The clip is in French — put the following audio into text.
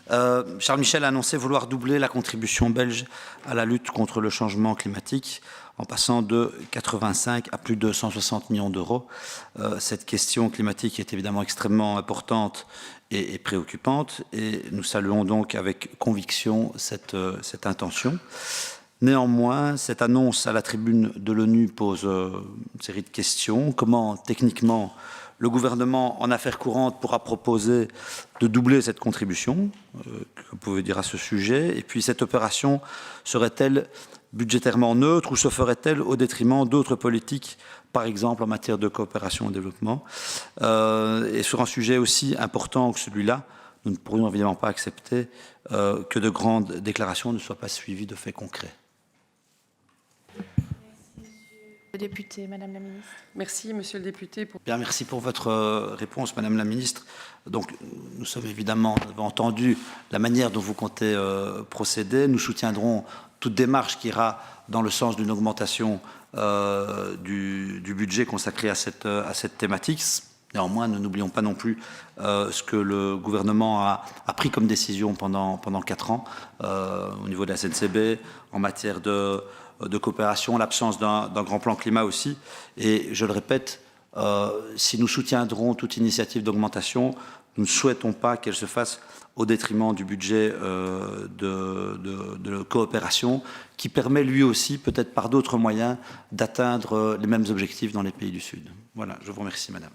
Charles Michel a annoncé vouloir doubler la contribution belge à la lutte contre le changement climatique, en passant de 85 à plus de 160 millions d'euros. Cette question climatique est évidemment extrêmement importante et préoccupante, et nous saluons donc avec conviction cette intention. Néanmoins, cette annonce à la tribune de l'ONU pose une série de questions. Comment, techniquement, le gouvernement en affaires courantes pourra proposer de doubler cette contribution? Que vous pouvez dire à ce sujet? Et puis, cette opération serait-elle budgétairement neutre ou se ferait-elle au détriment d'autres politiques, par exemple en matière de coopération et développement? Et sur un sujet aussi important que celui-là, nous ne pourrions évidemment pas accepter que de grandes déclarations ne soient pas suivies de faits concrets. Le député, Madame la Ministre. Merci, Monsieur le député. Bien, merci pour votre réponse, Madame la Ministre. Donc, nous sommes évidemment, nous avons entendu la manière dont vous comptez procéder. Nous soutiendrons toute démarche qui ira dans le sens d'une augmentation du budget consacré à cette thématique. Néanmoins, ne n'oublions pas non plus ce que le gouvernement a pris comme décision pendant 4 ans au niveau de la SNCB, en matière de coopération, l'absence d'un grand plan climat aussi. Et je le répète, si nous soutiendrons toute initiative d'augmentation, nous ne souhaitons pas qu'elle se fasse au détriment du budget de coopération, qui permet lui aussi, peut-être par d'autres moyens, d'atteindre les mêmes objectifs dans les pays du Sud. Voilà, je vous remercie, Madame.